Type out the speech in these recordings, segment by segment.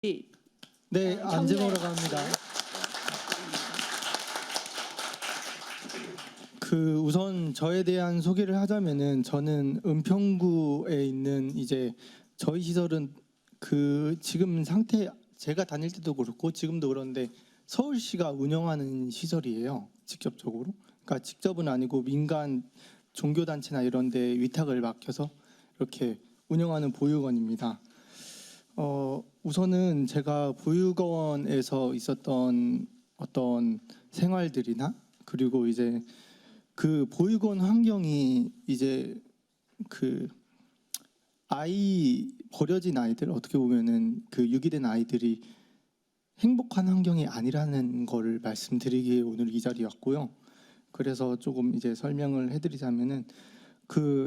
네, 안재모라고 합니다. 우선 저에 대한 소개를 하자면은 저는 은평구에 있는 이제 저희 시설은 지금 상태 제가 다닐 때도 그렇고 지금도 그런데 서울시가 운영하는 시설이에요. 직접적으로. 그러니까 직접은 아니고 민간 종교단체나 이런 데 위탁을 맡겨서 이렇게 운영하는 보육원입니다. 우선은 제가 보육원에서 있었던 어떤 생활들이나 그리고 이제 그 보육원 환경이 이제 버려진 아이들, 어떻게 보면은 유기된 아이들이 행복한 환경이 아니라는 거를 말씀드리기에 오늘 이 자리에 왔고요. 그래서 조금 이제 설명을 해드리자면은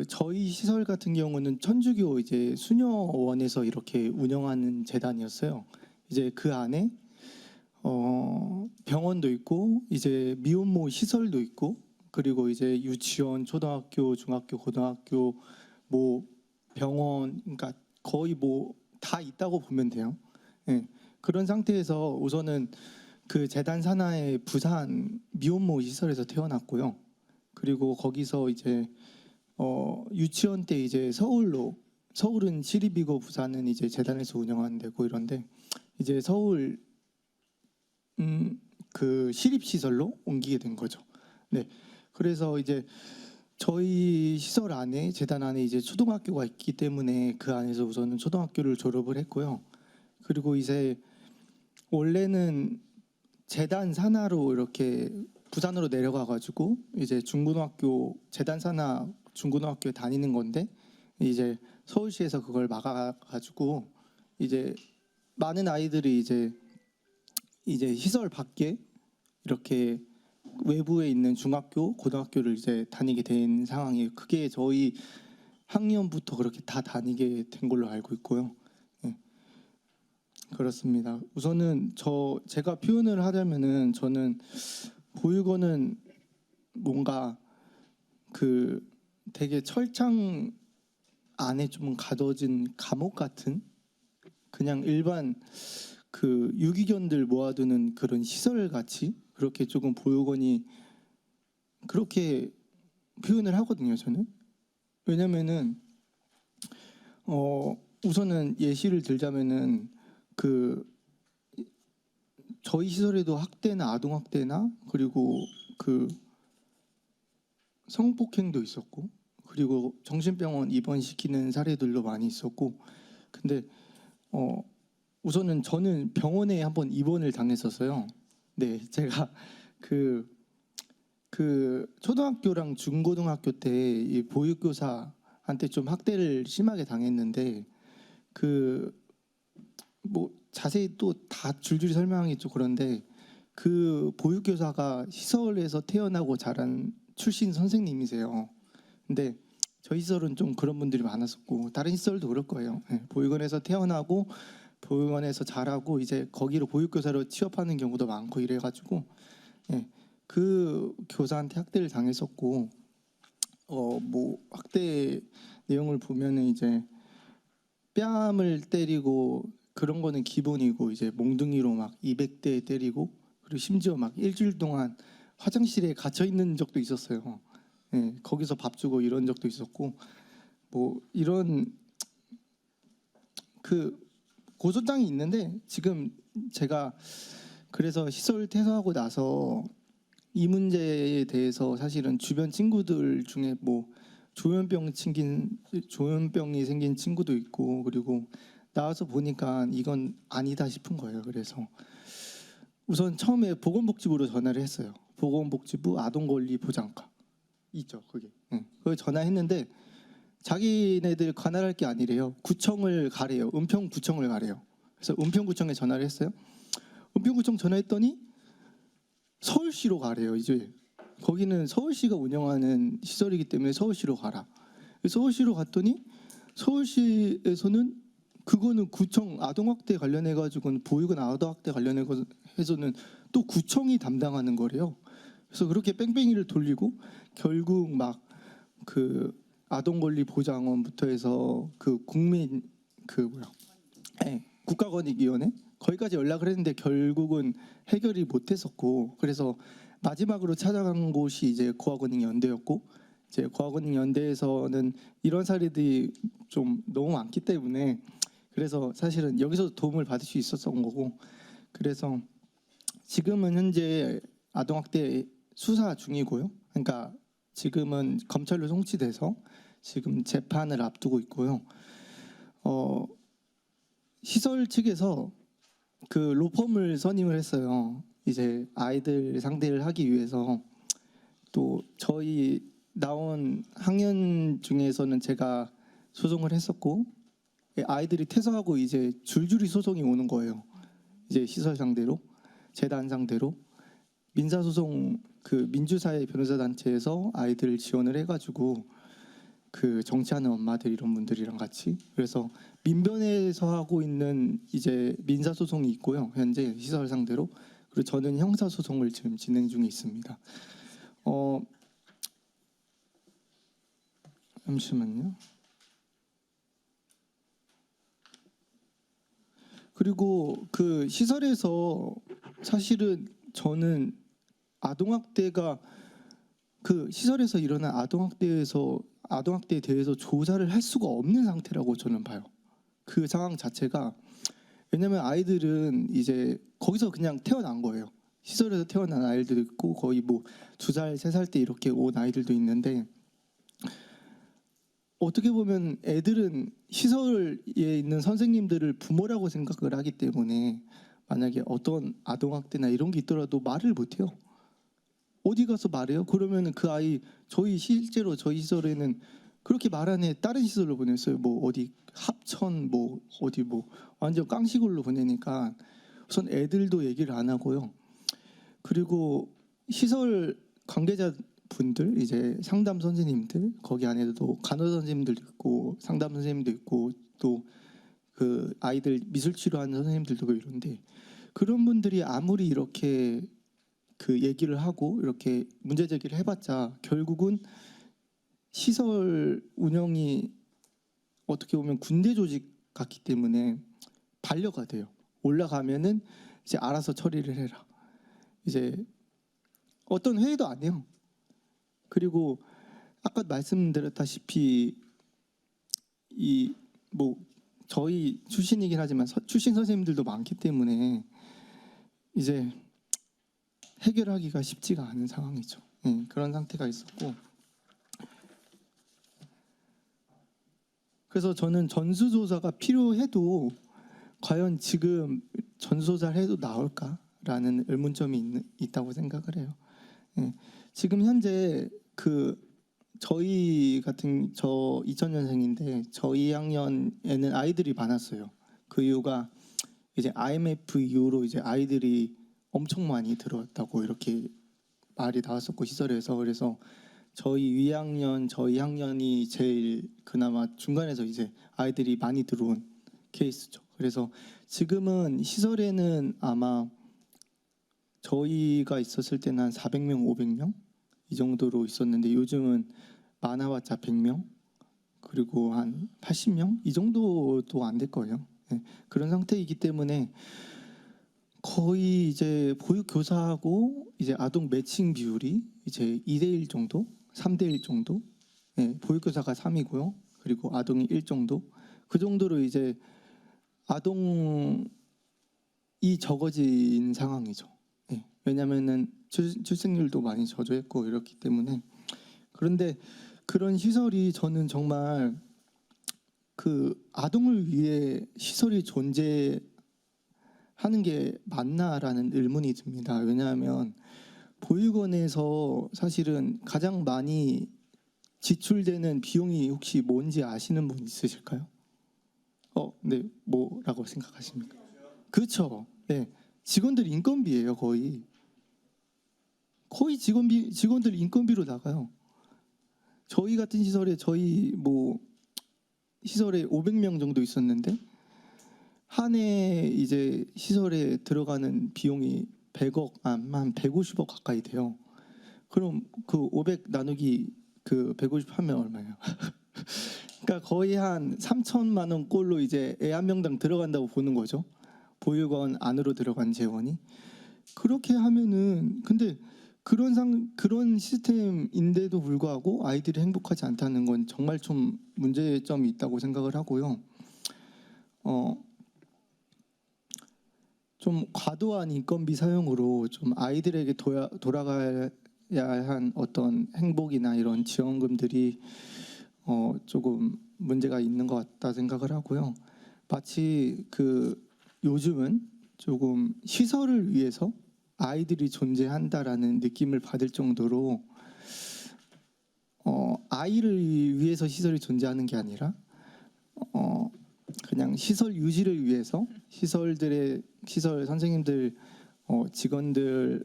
저희 시설 같은 경우는 천주교 이제 수녀원에서 이렇게 운영하는 재단이었어요. 이제 그 안에 병원도 있고 이제 미혼모 시설도 있고 그리고 이제 유치원, 초등학교, 중학교, 고등학교, 뭐 병원, 그러니까 거의 뭐 다 있다고 보면 돼요. 예. 그런 상태에서 우선은 그 재단 산하의 부산 미혼모 시설에서 태어났고요. 그리고 거기서 이제 유치원 때 이제 서울은 시립이고 부산은 이제 재단에서 운영하는 데고 이런데 이제 서울 시립 시설로 옮기게 된 거죠. 네. 그래서 이제 저희 시설 안에 재단 안에 이제 초등학교가 있기 때문에 그 안에서 우선은 초등학교를 졸업을 했고요. 그리고 이제 원래는 재단 산하로 이렇게 부산으로 내려가 가지고 이제 중고등학교 재단 산하 중고등학교에 다니는 건데 이제 서울시에서 그걸 막아 가지고 이제 많은 아이들이 이제 시설 밖에 이렇게 외부에 있는 중학교, 고등학교를 이제 다니게 된 상황이에요. 그게 저희 학년부터 그렇게 다 다니게 된 걸로 알고 있고요. 네, 그렇습니다. 우선은 제가 표현을 하자면은 저는 보육원은 뭔가 되게 철창 안에 좀 가둬진 감옥 같은 그냥 일반 유기견들 모아두는 그런 시설 같이 그렇게 조금 보육원이 그렇게 표현을 하거든요. 저는 왜냐면은 우선은 예시를 들자면은 저희 시설에도 학대나 아동 학대나 그리고 성폭행도 있었고 그리고 정신병원 입원시키는 사례들도 많이 있었고 근데 우선은 저는 병원에 한번 입원을 당했었어요. 네, 제가 초등학교랑 중고등학교 때 이 보육교사한테 좀 학대를 심하게 당했는데 뭐 자세히 또 다 줄줄이 설명하기 좀 그런데 보육교사가 시설에서 태어나고 자란 출신 선생님이세요. 근데 저희 시설은 좀 그런 분들이 많았었고 다른 시설도 그럴 거예요. 네, 보육원에서 태어나고 보육원에서 자라고 이제 거기로 보육교사로 취업하는 경우도 많고 이래가지고 네, 그 교사한테 학대를 당했었고 뭐 학대 내용을 보면은 이제 뺨을 때리고 그런 거는 기본이고 이제 몽둥이로 막 200대 때리고 그리고 심지어 막 일주일 동안 화장실에 갇혀 있는 적도 있었어요. 네, 거기서 밥 주고 이런 적도 있었고 뭐 이런 고소장이 있는데 지금 제가 그래서 시설 퇴소하고 나서 이 문제에 대해서 사실은 주변 친구들 중에 뭐 조현병이 생긴 친구도 있고 그리고 나와서 보니까 이건 아니다 싶은 거예요. 그래서 우선 처음에 보건복지부로 전화를 했어요. 보건복지부 아동권리보장과 있죠, 그게. 네. 그걸 전화했는데 자기네들 관할할 게 아니래요. 구청을 가래요. 은평구청을 가래요. 그래서 은평구청에 전화를 했어요. 은평구청 전화했더니 서울시로 가래요. 이제 거기는 서울시가 운영하는 시설이기 때문에 서울시로 가라. 서울시로 갔더니 서울시에서는 그거는 구청 아동학대 관련해 가지고는 보육은 아동학대 관련해서는 또 구청이 담당하는 거래요. 그래서 그렇게 뺑뺑이를 돌리고 결국 막 아동권리보장원부터 해서 국민 네, 국가권익위원회 거기까지 연락을 했는데 결국은 해결이 못했었고, 그래서 마지막으로 찾아간 곳이 이제 고아권익연대였고, 이제 고아권익연대에서는 이런 사례들이 좀 너무 많기 때문에 그래서 사실은 여기서 도움을 받을 수 있었던 거고, 그래서 지금은 현재 아동학대 수사 중이고요. 그러니까 지금은 검찰로 송치돼서 지금 재판을 앞두고 있고요. 시설 측에서 그 로펌을 선임을 했어요. 이제 아이들 상대를 하기 위해서. 또 저희 나온 학년 중에서는 제가 소송을 했었고, 아이들이 퇴소하고 이제 줄줄이 소송이 오는 거예요. 이제 시설 상대로, 재단 상대로 민사소송, 그 민주사회 변호사 단체에서 아이들을 지원을 해가지고 그 정치하는 엄마들 이런 분들이랑 같이, 그래서 민변에서 하고 있는 이제 민사소송이 있고요. 현재 시설 상대로. 그리고 저는 형사소송을 지금 진행 중에 있습니다. 잠시만요. 그리고 그 시설에서 사실은 저는 아동학대가 그 시설에서 일어난 아동학대에 대해서 조사를 할 수가 없는 상태라고 저는 봐요. 그 상황 자체가. 왜냐면 아이들은 이제 거기서 그냥 태어난 거예요. 시설에서 태어난 아이들도 있고 거의 뭐 2살, 3살 때 이렇게 온 아이들도 있는데, 어떻게 보면 애들은 시설에 있는 선생님들을 부모라고 생각을 하기 때문에 만약에 어떤 아동학대나 이런 게 있더라도 말을 못해요. 어디 가서 말해요? 그러면 그 아이, 실제로 저희 시설에는 그렇게 말한 애 다른 시설로 보냈어요. 뭐 어디 합천 뭐 어디 뭐 완전 깡시골로 보내니까 우선 애들도 얘기를 안 하고요. 그리고 시설 관계자분들, 이제 상담 선생님들, 거기 안에도 간호사 선생님들도 있고 상담 선생님도 있고 또 그 아이들 미술 치료하는 선생님들도 있고 이런데, 그런 분들이 아무리 이렇게 그 얘기를 하고 이렇게 문제 제기를 해봤자 결국은 시설 운영이 어떻게 보면 군대 조직 같기 때문에 반려가 돼요. 올라가면은 이제 알아서 처리를 해라. 이제 어떤 회의도 안 해요. 그리고 아까 말씀드렸다시피 이 뭐 저희 출신이긴 하지만 출신 선생님들도 많기 때문에 이제 해결하기가 쉽지가 않은 상황이죠. 그런 상태가 있었고, 그래서 저는 전수조사가 필요해도 과연 지금 전수조사를 해도 나올까라는 의문점이 있다고 생각을 해요. 지금 현재 저희 같은 저 2000년생인데 저희 학년에는 아이들이 많았어요. 그 이유가 이제 IMF 이후로 이제 아이들이 엄청 많이 들어왔다고 이렇게 말이 나왔었고 시설에서. 그래서 저희 학년이 제일 그나마 중간에서 이제 아이들이 많이 들어온 케이스죠. 그래서 지금은 시설에는 아마 저희가 있었을 때는 한 400명, 500명 이 정도로 있었는데 요즘은 많아봤자 100명, 그리고 한 80명 이 정도도 안 될 거예요. 그런 상태이기 때문에 거의 이제 보육교사하고 이제 아동 매칭 비율이 이제 2대1 정도, 3대1 정도, 보육교사가 3이고요. 그리고 아동이 1 정도, 그 정도로 이제 아동이 적어진 상황이죠. 왜냐면은 출생률도 많이 저조했고 이렇기 때문에. 그런데 그런 시설이 저는 정말 그 아동을 위해 시설이 존재하는 게 맞나라는 의문이 듭니다. 왜냐하면 보육원에서 사실은 가장 많이 지출되는 비용이 혹시 뭔지 아시는 분 있으실까요? 네, 뭐라고 생각하십니까? 그렇죠. 네, 직원들 인건비예요. 거의 직원들 인건비로 나가요. 저희 같은 시설에 시설에 500명 정도 있었는데 한 해 이제 시설에 들어가는 비용이 100억, 한 150억 가까이 돼요. 그럼 그 500 나누기 그 150 하면 얼마예요? 그러니까 거의 한 3천만 원 꼴로 이제 애 한 명당 들어간다고 보는 거죠. 보육원 안으로 들어간 재원이. 그렇게 하면은 근데 그런 시스템인데도 불구하고 아이들이 행복하지 않다는 건 정말 좀 문제점이 있다고 생각을 하고요. 좀 과도한 인건비 사용으로 좀 아이들에게 돌아가야 한 어떤 행복이나 이런 지원금들이 조금 문제가 있는 것 같다 생각을 하고요. 마치 요즘은 조금 시설을 위해서 아이들이 존재한다라는 느낌을 받을 정도로 아이를 위해서 시설이 존재하는 게 아니라 그냥 시설 유지를 위해서 시설 선생님들 직원들의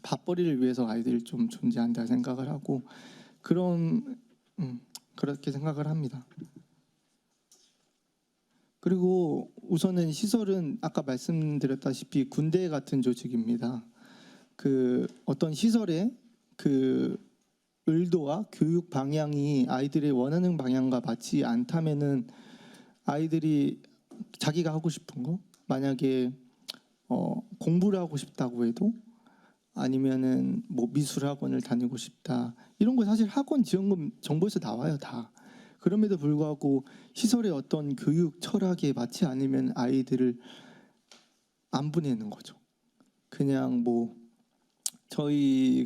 밥벌이를 위해서 아이들이 좀 존재한다 생각을 하고 그렇게 생각을 합니다. 그리고 우선은 시설은 아까 말씀드렸다시피 군대 같은 조직입니다. 어떤 시설의 의도와 교육 방향이 아이들의 원하는 방향과 맞지 않다면은 아이들이 자기가 하고 싶은 거 만약에 공부를 하고 싶다고 해도 아니면은 뭐 미술 학원을 다니고 싶다 이런 거 사실 학원 지원금 정부에서 나와요 다. 그럼에도 불구하고 시설의 어떤 교육 철학에 맞지 않으면 아이들을 안 보내는 거죠. 그냥 뭐 저희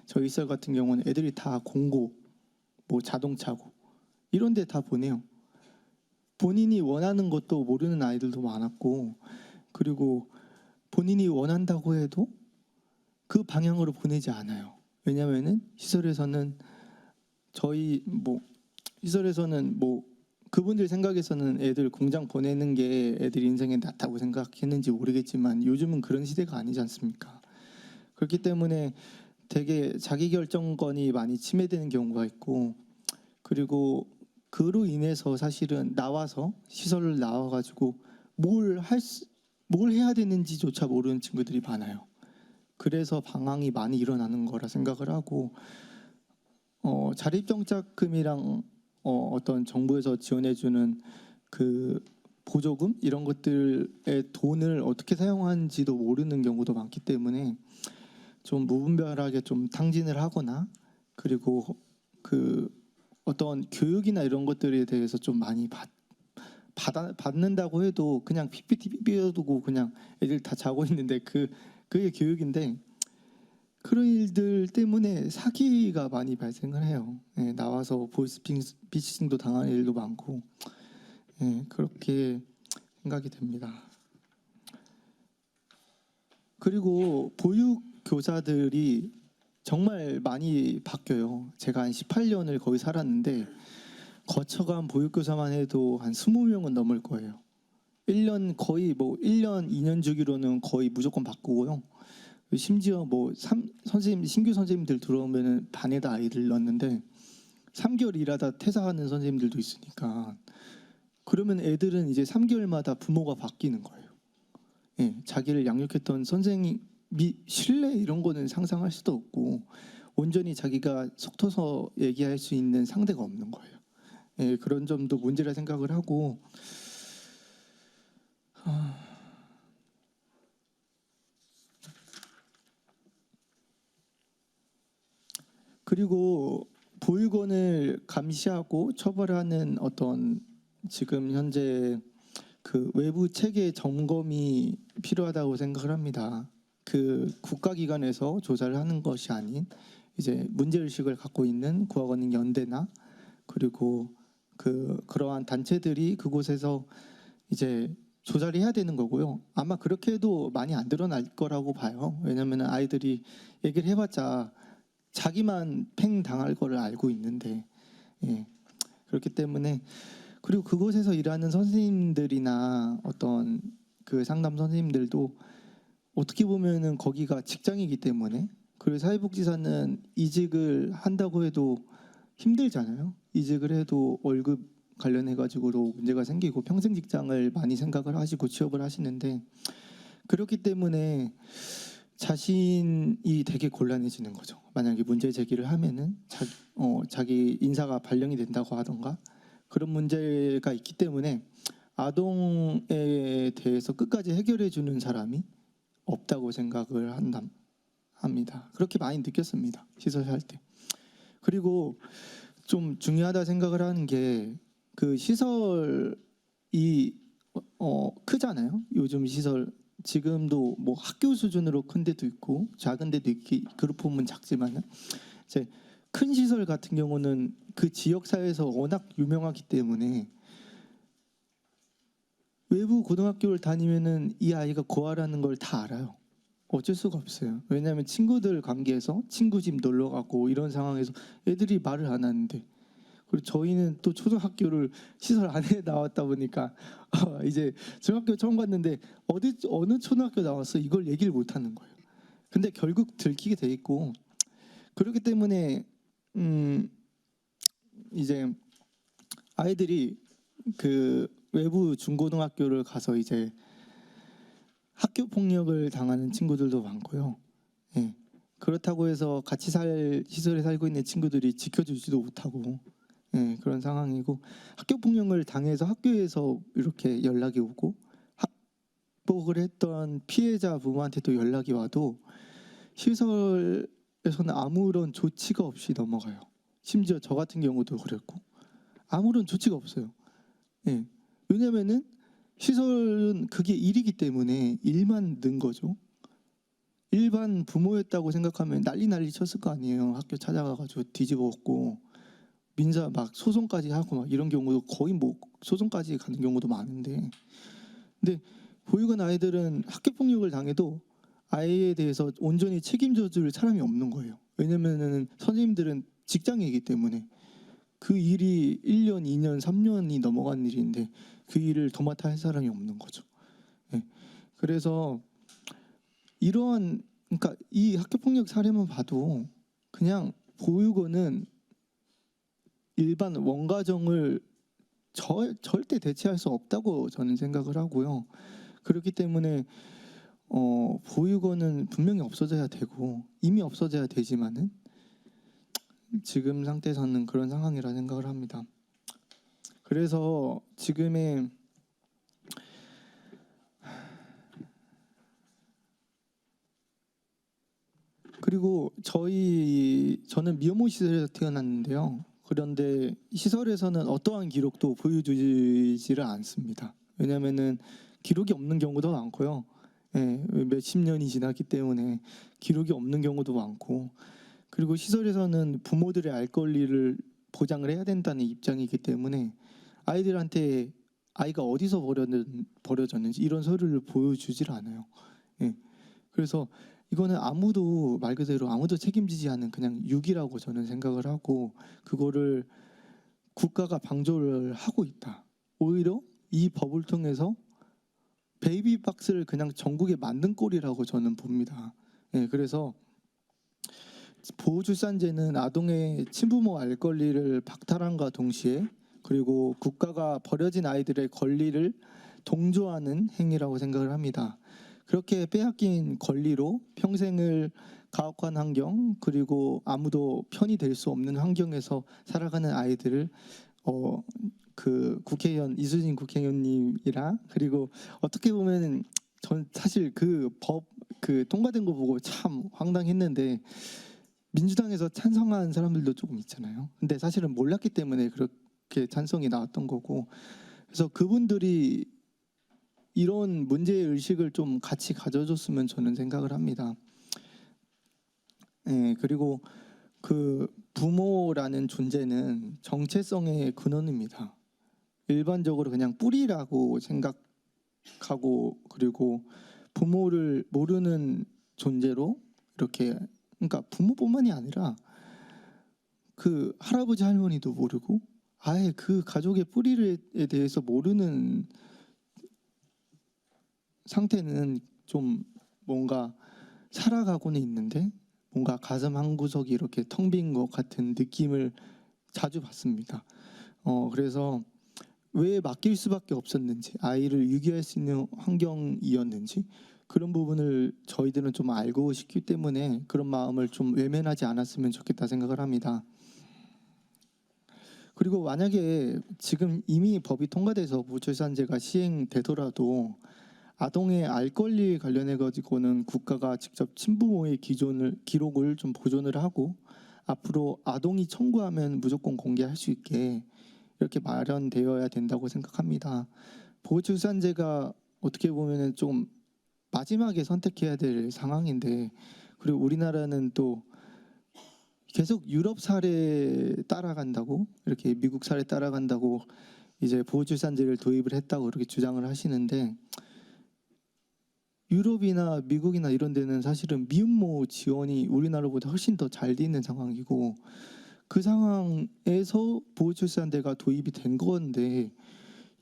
시설 같은 경우는 애들이 다 공고, 뭐 자동차고 이런 데 다 보내요. 본인이 원하는 것도 모르는 아이들도 많았고 그리고 본인이 원한다고 해도 그 방향으로 보내지 않아요. 왜냐면은 시설에서는 그분들 생각에서는 애들 공장 보내는 게 애들 인생에 낫다고 생각했는지 모르겠지만 요즘은 그런 시대가 아니지 않습니까? 그렇기 때문에 되게 자기결정권이 많이 침해되는 경우가 있고 그리고 그로 인해서 사실은 시설을 나와가지고 뭘 해야 되는지조차 모르는 친구들이 많아요. 그래서 방황이 많이 일어나는 거라 생각을 하고 자립정착금이랑 어떤 정부에서 지원해주는 보조금 이런 것들의 돈을 어떻게 사용하는지도 모르는 경우도 많기 때문에 좀 무분별하게 좀 탕진을 하거나 그리고 어떤 교육이나 이런 것들에 대해서 좀 많이 받는다고 해도 그냥 PPT 삐어두고 그냥 애들 다 자고 있는데 그게 교육인데 그런 일들 때문에 사기가 많이 발생을 해요. 예, 나와서 보이스피싱도 당하는 일도 많고 그렇게 생각이 됩니다. 그리고 보육교사들이 정말 많이 바뀌어요. 제가 한 18년을 거의 살았는데 거쳐간 보육교사만 해도 한 20명은 넘을 거예요. 1년 2년 주기로는 거의 무조건 바꾸고요. 심지어 신규 선생님들 들어오면은 반에다 아이들 넣는데 3개월 일하다 퇴사하는 선생님들도 있으니까 그러면 애들은 이제 3개월마다 부모가 바뀌는 거예요. 예, 자기를 양육했던 선생님이 신뢰 이런 거는 상상할 수도 없고 온전히 자기가 속 터서 얘기할 수 있는 상대가 없는 거예요. 예, 그런 점도 문제라 생각을 하고 그리고 보육원을 감시하고 처벌하는 어떤 지금 현재 외부 체계 점검이 필요하다고 생각을 합니다. 국가기관에서 조사를 하는 것이 아닌 이제 문제의식을 갖고 있는 국악원 연대나 그리고 그러한 단체들이 그곳에서 이제 조사를 해야 되는 거고요. 아마 그렇게 해도 많이 안 드러날 거라고 봐요. 왜냐하면 아이들이 얘기를 해봤자 자기만 팽 당할 거를 알고 있는데 그렇기 때문에 그리고 그곳에서 일하는 선생님들이나 어떤 상담 선생님들도 어떻게 보면은 거기가 직장이기 때문에 그리고 사회복지사는 이직을 한다고 해도 힘들잖아요. 이직을 해도 월급 관련해 가지고도 문제가 생기고 평생 직장을 많이 생각을 하시고 취업을 하시는데 그렇기 때문에 자신이 되게 곤란해지는 거죠. 만약에 문제 제기를 하면은 자기 인사가 발령이 된다고 하던가 그런 문제가 있기 때문에 아동에 대해서 끝까지 해결해 주는 사람이 없다고 생각을 합니다. 그렇게 많이 느꼈습니다. 시설 살 때. 그리고 좀 중요하다 생각을 하는 게 그 시설이 크잖아요. 요즘 시설 지금도 뭐 학교 수준으로 큰 데도 있고 작은 데도 있기 그룹 보면 작지만은 이제 큰 시설 같은 경우는 그 지역 사회에서 워낙 유명하기 때문에 외부 고등학교를 다니면은 이 아이가 고아라는 걸 다 알아요. 어쩔 수가 없어요. 왜냐하면 친구들 관계에서 친구 집 놀러 가고 이런 상황에서 애들이 말을 안 하는데, 그리고 저희는 또 초등학교를 시설 안에 나왔다 보니까 이제 중학교 처음 갔는데 어느 초등학교 나왔어 이걸 얘기를 못 하는 거예요. 근데 결국 들키게 돼 있고, 그렇기 때문에 이제 아이들이 그 외부 중고등학교를 가서 이제 학교 폭력을 당하는 친구들도 많고요. 예. 그렇다고 해서 같이 살 시설에 살고 있는 친구들이 지켜주지도 못하고, 예, 그런 상황이고, 학교 폭력을 당해서 학교에서 이렇게 연락이 오고 학폭을 했던 피해자 부모한테도 연락이 와도 시설에서는 아무런 조치가 없이 넘어가요. 심지어 저 같은 경우도 그랬고 아무런 조치가 없어요. 예. 왜냐면은 시설은 그게 일이기 때문에 일만 는 거죠. 일반 부모였다고 생각하면 난리 쳤을 거 아니에요. 학교 찾아가가지고 뒤집어 엎고 민사 막 소송까지 하고 막 이런 경우도 거의 뭐 소송까지 가는 경우도 많은데, 근데 보육원 아이들은 학교 폭력을 당해도 아이에 대해서 온전히 책임져 줄 사람이 없는 거예요. 왜냐면은 선생님들은 직장이기 때문에 그 일이 1년, 2년, 3년이 넘어간 일인데 그 일을 도맡아 할 사람이 없는 거죠. 예. 그래서 그러니까 이 학교폭력 사례만 봐도 그냥 보육원은 일반 원가정을 절대 대체할 수 없다고 저는 생각을 하고요. 그렇기 때문에 보육원은 분명히 없어져야 되고 이미 없어져야 되지만은 지금 상태에서는 그런 상황이라 생각을 합니다. 그래서 지금의 그리고 저는 미혼모 시설에서 태어났는데요. 그런데 시설에서는 어떠한 기록도 보여주지를 않습니다. 왜냐하면은 기록이 없는 경우도 많고요. 예, 몇십 년이 지났기 때문에 기록이 없는 경우도 많고, 그리고 시설에서는 부모들의 알 권리를 보장을 해야 된다는 입장이기 때문에 아이들한테 아이가 어디서 버려졌는지 이런 서류를 보여주질 않아요. 예. 그래서 이거는 아무도 말 그대로 아무도 책임지지 않는 그냥 유기라고 저는 생각을 하고, 그거를 국가가 방조를 하고 있다. 오히려 이 법을 통해서 베이비박스를 그냥 전국에 만든 꼴이라고 저는 봅니다. 예, 그래서 보호출산제는 아동의 친부모 알 권리를 박탈함과 동시에 그리고 국가가 버려진 아이들의 권리를 동조하는 행위라고 생각을 합니다. 그렇게 빼앗긴 권리로 평생을 가혹한 환경, 그리고 아무도 편이 될 수 없는 환경에서 살아가는 아이들을 그 국회의원 이수진 국회의원님이랑, 그리고 어떻게 보면 전 사실 그 법 통과된 거 보고 참 황당했는데 민주당에서 찬성한 사람들도 조금 있잖아요. 근데 사실은 몰랐기 때문에 그렇게 찬성이 나왔던 거고, 그래서 그분들이 이런 문제의 의식을 좀 같이 가져줬으면 저는 생각을 합니다. 예, 그리고 그 부모라는 존재는 정체성의 근원입니다. 일반적으로 그냥 뿌리라고 생각하고, 그리고 부모를 모르는 존재로 이렇게, 그러니까 부모뿐만이 아니라 그 할아버지 할머니도 모르고 아예 그 가족의 뿌리에 대해서 모르는 상태는 좀 뭔가 살아가고는 있는데 뭔가 가슴 한구석이 이렇게 텅 빈 것 같은 느낌을 자주 받습니다. 그래서 왜 맡길 수밖에 없었는지, 아이를 유기할 수 있는 환경이었는지, 그런 부분을 저희들은 좀 알고 싶기 때문에 그런 마음을 좀 외면하지 않았으면 좋겠다 생각을 합니다. 그리고 만약에 지금 이미 법이 통과돼서 보호출산제가 시행되더라도 아동의 알 권리 관련해 가지고는 국가가 직접 친부모의 기록을 좀 보존을 하고 앞으로 아동이 청구하면 무조건 공개할 수 있게 이렇게 마련되어야 된다고 생각합니다. 보호출산제가 어떻게 보면은 좀 마지막에 선택해야 될 상황인데, 그리고 우리나라는 또 계속 유럽 사례 따라간다고, 이렇게 미국 사례 따라간다고 이제 보호출산제를 도입을 했다고 이렇게 주장을 하시는데, 유럽이나 미국이나 이런 데는 사실은 미혼모 지원이 우리나라보다 훨씬 더 잘 돼 있는 상황이고, 그 상황에서 보호출산제가 도입이 된 건데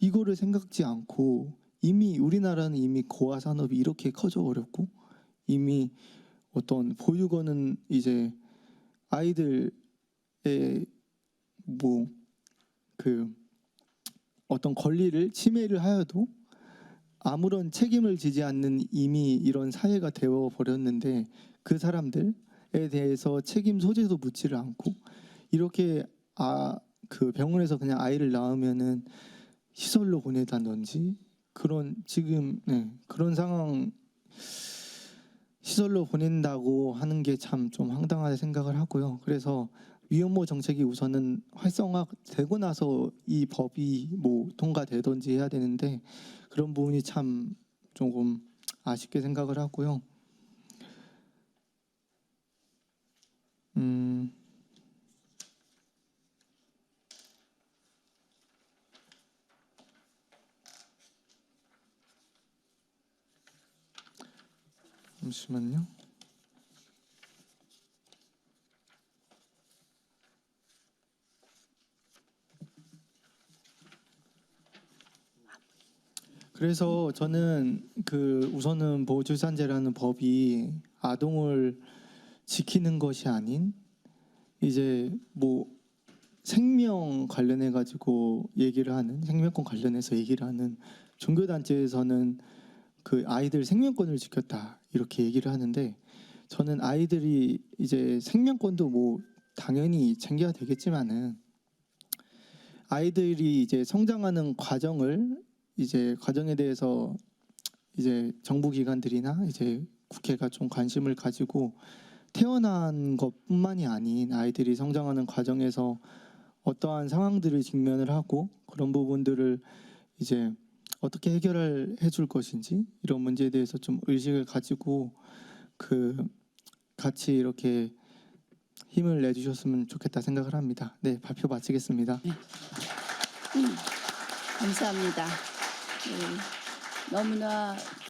이거를 생각지 않고, 이미 우리나라는 이미 고아 산업이 이렇게 커져 버렸고, 이미 어떤 보육원은 이제 아이들의 뭐 그 어떤 권리를 침해를 하여도 아무런 책임을 지지 않는 이미 이런 사회가 되어 버렸는데, 그 사람들에 대해서 책임 소재도 묻지를 않고 이렇게 그 병원에서 그냥 아이를 낳으면은 시설로 보내다든지 그런 지금 그런 상황, 시설로 보낸다고 하는 게 참 좀 황당하다 생각을 하고요. 그래서 위혼모 정책이 우선은 활성화되고 나서 이 법이 뭐 통과되든지 해야 되는데, 그런 부분이 참 조금 아쉽게 생각을 하고요. 잠시만요. 그래서 저는 우선은 보호출산제라는 법이 아동을 지키는 것이 아닌 이제 뭐 생명 관련해 가지고 얘기를 하는, 생명권 관련해서 얘기를 하는 종교단체에서는 그 아이들 생명권을 지켰다 이렇게 얘기를 하는데, 저는 아이들이 이제 생명권도 뭐 당연히 챙겨야 되겠지만은 아이들이 이제 성장하는 과정에 대해서 이제 정부기관들이나 이제 국회가 좀 관심을 가지고, 태어난 것뿐만이 아닌 아이들이 성장하는 과정에서 어떠한 상황들을 직면을 하고 그런 부분들을 이제 어떻게 해결을 해줄 것인지, 이런 문제에 대해서 좀 의식을 가지고 같이 이렇게 힘을 내주셨으면 좋겠다 생각을 합니다. 네, 발표 마치겠습니다. 네. 감사합니다. 너무나